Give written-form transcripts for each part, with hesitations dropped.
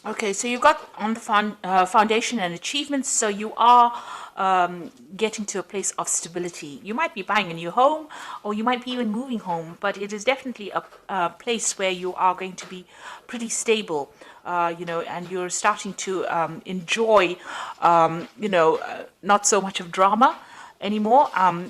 Okay, so you got on the foundation and achievements, so you are getting to a place of stability. You might be buying a new home, or you might be even moving home, but it is definitely a place where you are going to be pretty stable, and you're starting to enjoy, not so much of drama anymore.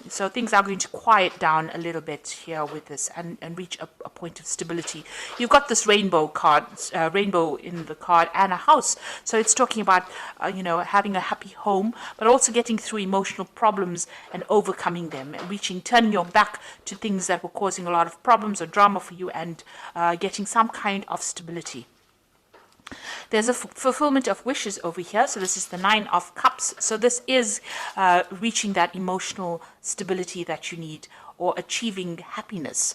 So things are going to quiet down a little bit here with this and reach a point of stability. You've got this rainbow in the card and a house. So it's talking about, having a happy home, but also getting through emotional problems and overcoming them, and turning your back to things that were causing a lot of problems or drama for you, and getting some kind of stability. There's a fulfillment of wishes over here. So this is the Nine of Cups. So this is reaching that emotional stability that you need, or achieving happiness.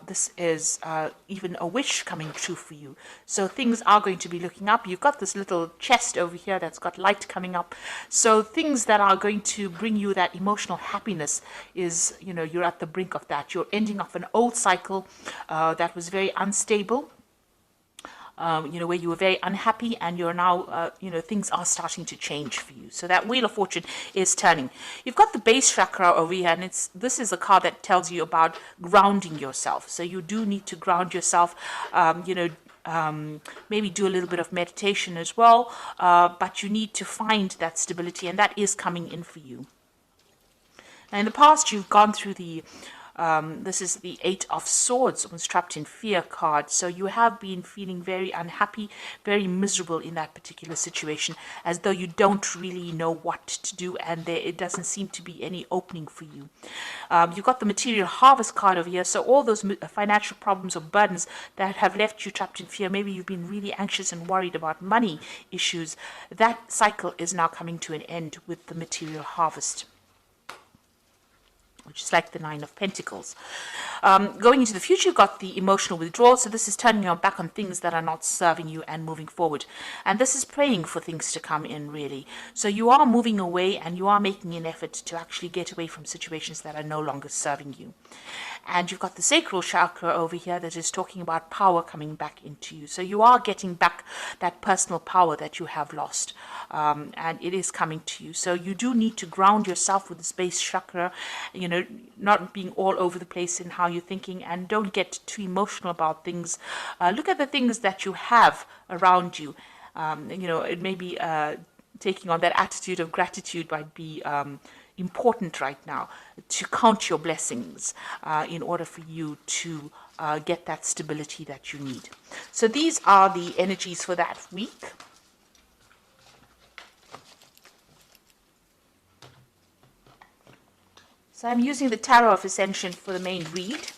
This is even a wish coming true for you. So things are going to be looking up. You've got this little chest over here that's got light coming up. So things that are going to bring you that emotional happiness is, you're at the brink of that. You're ending off an old cycle that was very unstable. Where you were very unhappy, and you're now, things are starting to change for you. So that Wheel of Fortune is turning. You've got the base chakra over here, and this is a card that tells you about grounding yourself. So you do need to ground yourself, maybe do a little bit of meditation as well, but you need to find that stability, and that is coming in for you. Now, in the past, you've gone through this is the Eight of Swords, was trapped in fear card. So you have been feeling very unhappy, very miserable in that particular situation, as though you don't really know what to do, and it doesn't seem to be any opening for you. You've got the Material Harvest card over here. So all those financial problems or burdens that have left you trapped in fear, maybe you've been really anxious and worried about money issues, that cycle is now coming to an end with the Material Harvest, which is like the Nine of Pentacles. Going into the future, you've got the emotional withdrawal. So this is turning your back on things that are not serving you and moving forward. And this is praying for things to come in, really. So you are moving away, and you are making an effort to actually get away from situations that are no longer serving you. And you've got the sacral chakra over here that is talking about power coming back into you. So you are getting back that personal power that you have lost. And it is coming to you. So you do need to ground yourself with the base chakra, not being all over the place in how you're thinking, and don't get too emotional about things. Look at the things that you have around you. It may be taking on that attitude of gratitude might be important right now, to count your blessings in order for you to get that stability that you need. So these are the energies for that week. So I'm using the Tarot of Ascension for the main read.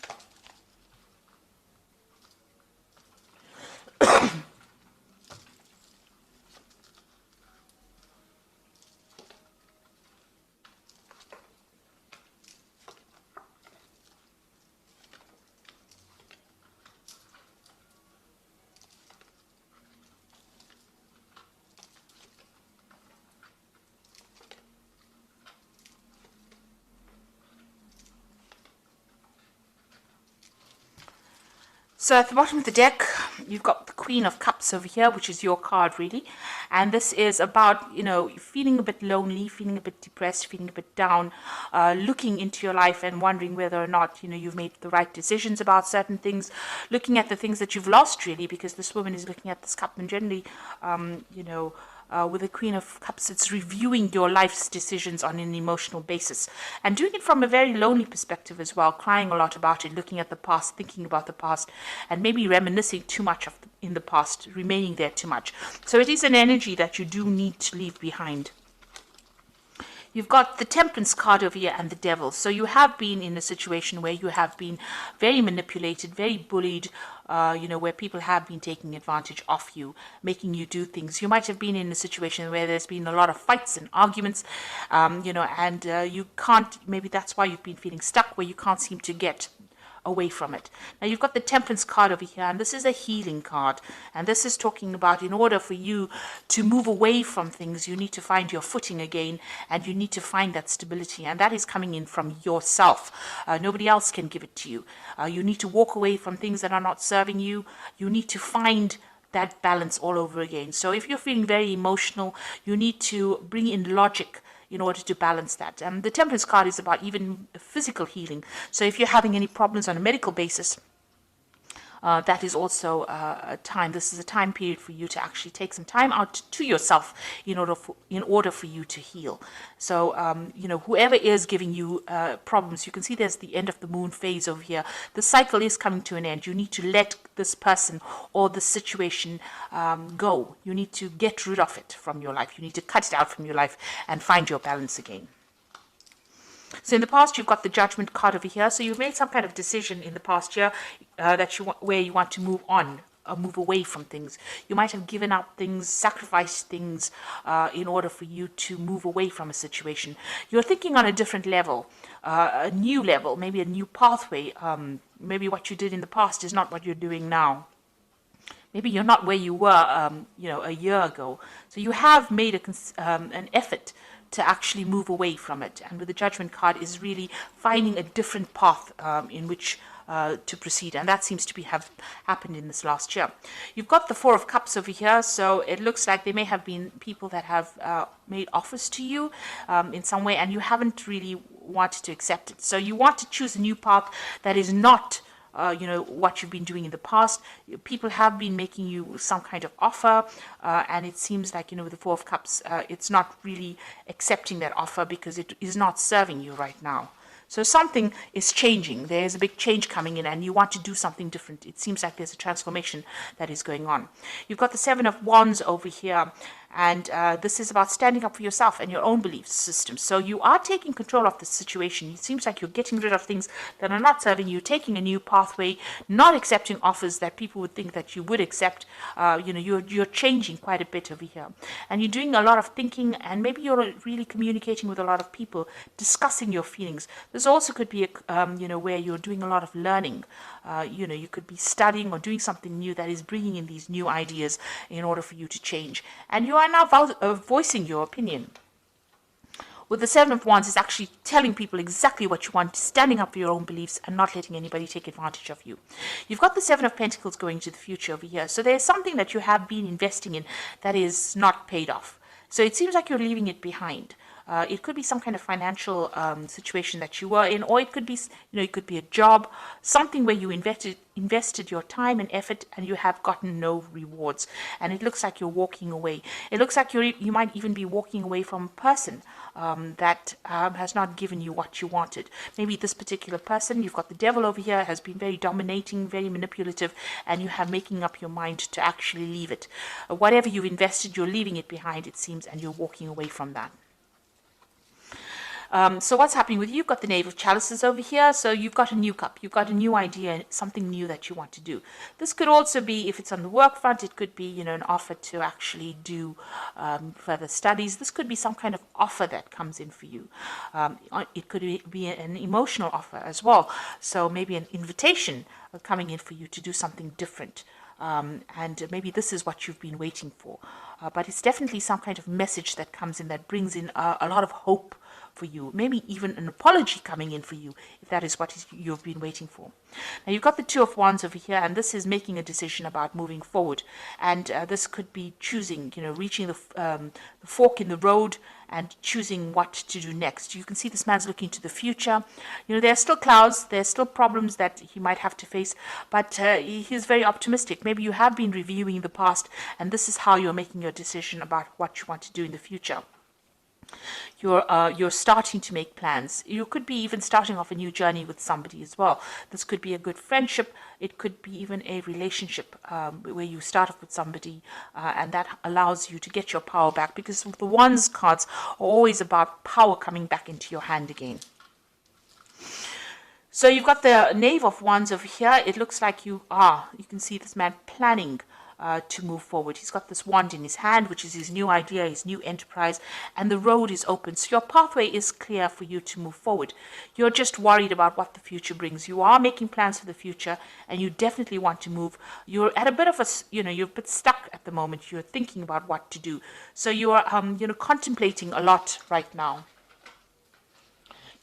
So at the bottom of the deck, you've got the Queen of Cups over here, which is your card, really. And this is about, feeling a bit lonely, feeling a bit depressed, feeling a bit down, looking into your life and wondering whether or not, you've made the right decisions about certain things, looking at the things that you've lost, really, because this woman is looking at this cup, and generally, with the Queen of Cups, it's reviewing your life's decisions on an emotional basis, and doing it from a very lonely perspective as well, crying a lot about it, looking at the past, thinking about the past, and maybe reminiscing too much in the past, remaining there too much. So it is an energy that you do need to leave behind. You've got the Temperance card over here and the Devil. So you have been in a situation where you have been very manipulated, very bullied, where people have been taking advantage of you, making you do things. You might have been in a situation where there's been a lot of fights and arguments, and you can't, maybe that's why you've been feeling stuck, where you can't seem to get away from it. Now you've got the Temperance card over here, and this is a healing card, and this is talking about, in order for you to move away from things, you need to find your footing again, and you need to find that stability, and that is coming in from yourself. Nobody else can give it to you. You need to walk away from things that are not serving you. You need to find that balance all over again. So if you're feeling very emotional, you need to bring in logic in order to balance that. And the Temperance card is about even physical healing. So if you're having any problems on a medical basis, that is also a time. This is a time period for you to actually take some time out to yourself in order for you to heal. So whoever is giving you problems, you can see there's the end of the moon phase over here. The cycle is coming to an end. You need to let this person or the situation go. You need to get rid of it from your life. You need to cut it out from your life and find your balance again. So in the past, you've got the Judgment card over here. So you've made some kind of decision in the past year where you want to move on or move away from things. You might have given up things, sacrificed things in order for you to move away from a situation. You're thinking on a different level, a new level, maybe a new pathway. Maybe what you did in the past is not what you're doing now. Maybe you're not where you were, a year ago. So you have made an effort to actually move away from it. And with the Judgment card is really finding a different path in which to proceed. And that seems to have happened in this last year. You've got the Four of Cups over here. So it looks like there may have been people that have made offers to you in some way, and you haven't really wanted to accept it. So you want to choose a new path that is not what you've been doing in the past. People have been making you some kind of offer, and it seems like, with the Four of Cups, it's not really accepting that offer because it is not serving you right now. So something is changing. There's a big change coming in, and you want to do something different. It seems like there's a transformation that is going on. You've got the Seven of Wands over here, and this is about standing up for yourself and your own belief system. So you are taking control of the situation. It seems like you're getting rid of things that are not serving you, taking a new pathway, not accepting offers that people would think that you would accept. You're changing quite a bit over here. And you're doing a lot of thinking, and maybe you're really communicating with a lot of people, discussing your feelings. This also could be, where you're doing a lot of learning. You could be studying or doing something new that is bringing in these new ideas in order for you to change. And you are now voicing your opinion. With the Seven of Wands, it's actually telling people exactly what you want, standing up for your own beliefs and not letting anybody take advantage of you. You've got the Seven of Pentacles going to the future over here. So there's something that you have been investing in that is not paid off. So it seems like you're leaving it behind. It could be some kind of financial situation that you were in, or it could be, it could be a job, something where you invested your time and effort and you have gotten no rewards. And it looks like you're walking away. It looks like you might even be walking away from a person that has not given you what you wanted. Maybe this particular person, you've got the Devil over here, has been very dominating, very manipulative, and you have making up your mind to actually leave it. Whatever you've invested, you're leaving it behind, it seems, and you're walking away from that. So what's happening with you? You've got the Knave of Chalices over here. So you've got a new cup. You've got a new idea, something new that you want to do. This could also be, if it's on the work front, it could be, an offer to actually do further studies. This could be some kind of offer that comes in for you. It could be an emotional offer as well. So maybe an invitation coming in for you to do something different. And maybe this is what you've been waiting for. But it's definitely some kind of message that comes in that brings in a lot of hope for you, maybe even an apology coming in for you, if that is what you've been waiting for. Now you've got the Two of Wands over here, and this is making a decision about moving forward. And this could be choosing, reaching the fork in the road and choosing what to do next. You can see this man's looking to the future. There are still clouds, there's still problems that he might have to face, but he's very optimistic. Maybe you have been reviewing the past, and this is how you're making your decision about what you want to do in the future. You're starting to make plans. You could be even starting off a new journey with somebody as well. This could be a good friendship. It could be even a relationship where you start off with somebody and that allows you to get your power back, because the Wands cards are always about power coming back into your hand again. So you've got the Knave of Wands over here. It looks like you can see this man planning to move forward. He's got this wand in his hand, which is his new idea, his new enterprise, and the road is open. So your pathway is clear for you to move forward. You're just worried about what the future brings. You are making plans for the future, and you definitely want to move. You're at a bit of you're a bit stuck at the moment. You're thinking about what to do. So you are, contemplating a lot right now.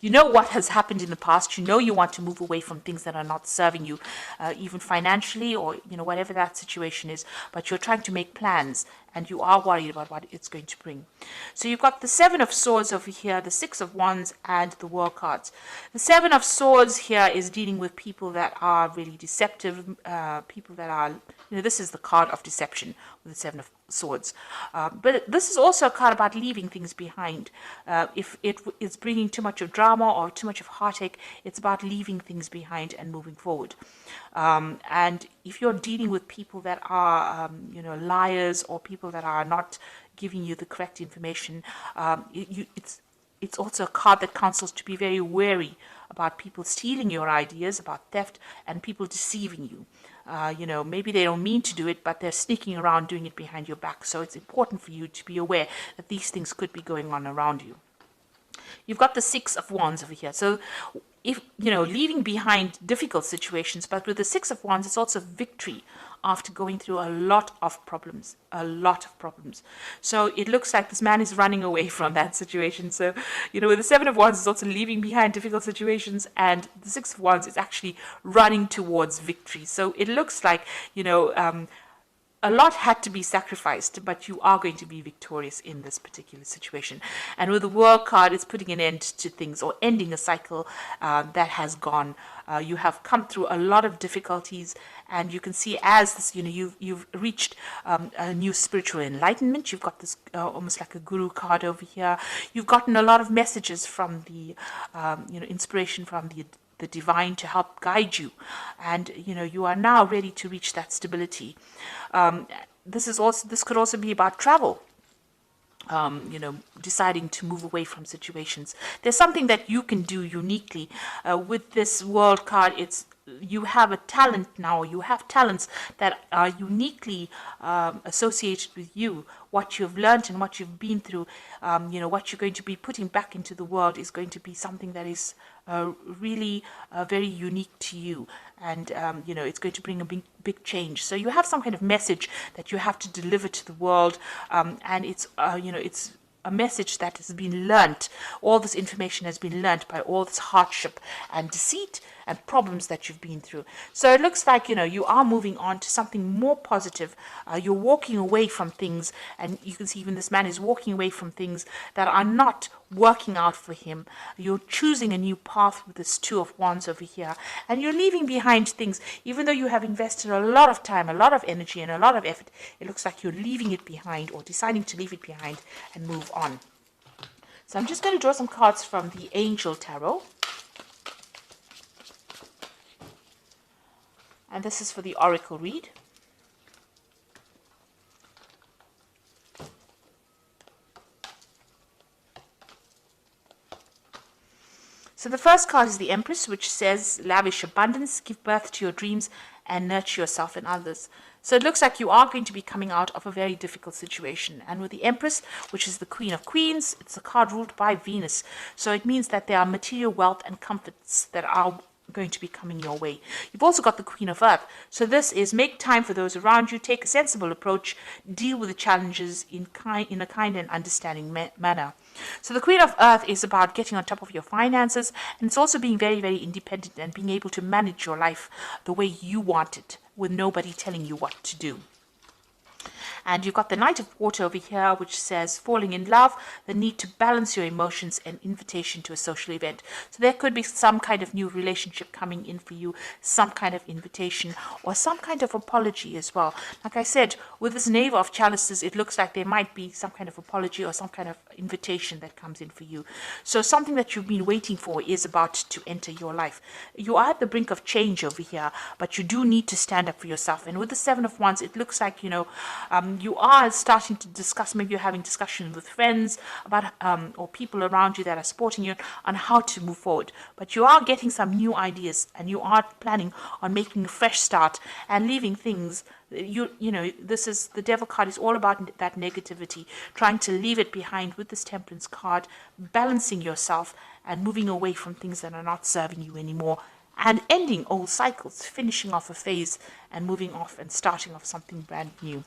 You know what has happened in the past. You know you want to move away from things that are not serving you, even financially, or whatever that situation is. But you're trying to make plans, and you are worried about what it's going to bring. So you've got the Seven of Swords over here, the Six of Wands, and the World cards. The Seven of Swords here is dealing with people that are really deceptive, people that are, this is the card of deception with the Seven of Swords. But this is also a card about leaving things behind. If it is bringing too much of drama or too much of heartache, it's about leaving things behind and moving forward. And if you're dealing with people that are, liars, or people that are not giving you the correct information, it's also a card that counsels to be very wary about people stealing your ideas, about theft, and people deceiving you. Maybe they don't mean to do it, but they're sneaking around doing it behind your back. So it's important for you to be aware that these things could be going on around you. You've got the Six of Wands over here. So if, leaving behind difficult situations, but with the Six of Wands, it's also victory after going through a lot of problems. So it looks like this man is running away from that situation. So, with the Seven of Wands, it's also leaving behind difficult situations, and the Six of Wands is actually running towards victory. So it looks like, a lot had to be sacrificed, but you are going to be victorious in this particular situation. And with the World card, it's putting an end to things, or ending a cycle that has gone. You have come through a lot of difficulties, and you can see as this, you've reached a new spiritual enlightenment. You've got this almost like a guru card over here. You've gotten a lot of messages from the, inspiration from the divine to help guide you, and you are now ready to reach that stability. This could also be about travel. Deciding to move away from situations. There's something that you can do uniquely with this World card. You have a talent now. You have talents that are uniquely associated with you. What you've learned and what you've been through, what you're going to be putting back into the world is going to be something that is really very unique to you, and it's going to bring a big change. So you have some kind of message that you have to deliver to the world, and it's a message that has been learnt. All this information has been learnt by all this hardship and deceit and problems that you've been through. So it looks like, you are moving on to something more positive. You're walking away from things, and you can see even this man is walking away from things that are not working out for him. You're choosing a new path with this Two of Wands over here, and you're leaving behind things. Even though you have invested a lot of time, a lot of energy, and a lot of effort, it looks like you're leaving it behind, or deciding to leave it behind and move on. So I'm just going to draw some cards from the Angel Tarot. And this is for the Oracle read. So the first card is the Empress, which says, lavish abundance, give birth to your dreams, and nurture yourself and others. So it looks like you are going to be coming out of a very difficult situation. And with the Empress, which is the Queen of Queens, it's a card ruled by Venus. So it means that there are material wealth and comforts that are going to be coming your way. You've also got the Queen of Earth. So this is make time for those around you, take a sensible approach, deal with the challenges in a kind and understanding manner. So the Queen of Earth is about getting on top of your finances, and it's also being very, very independent and being able to manage your life the way you want it, with nobody telling you what to do. And you've got the Knight of Water over here, which says falling in love, the need to balance your emotions, and invitation to a social event. So there could be some kind of new relationship coming in for you, some kind of invitation, or some kind of apology as well. Like I said, with this Knave of Chalices, it looks like there might be some kind of apology or some kind of invitation that comes in for you. So something that you've been waiting for is about to enter your life. You are at the brink of change over here, but you do need to stand up for yourself. And with the Seven of Wands, it looks like, you are starting to discuss, maybe you're having discussions with friends about, or people around you that are supporting you on how to move forward. But you are getting some new ideas, and you are planning on making a fresh start and leaving things. This is the Devil card is all about that negativity, trying to leave it behind with this Temperance card, balancing yourself and moving away from things that are not serving you anymore, and ending old cycles, finishing off a phase and moving off and starting off something brand new.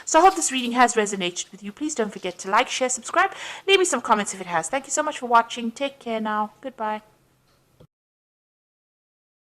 So I hope this reading has resonated with you. Please don't forget to like, share, subscribe. Leave me some comments if it has. Thank you so much for watching. Take care now. Goodbye.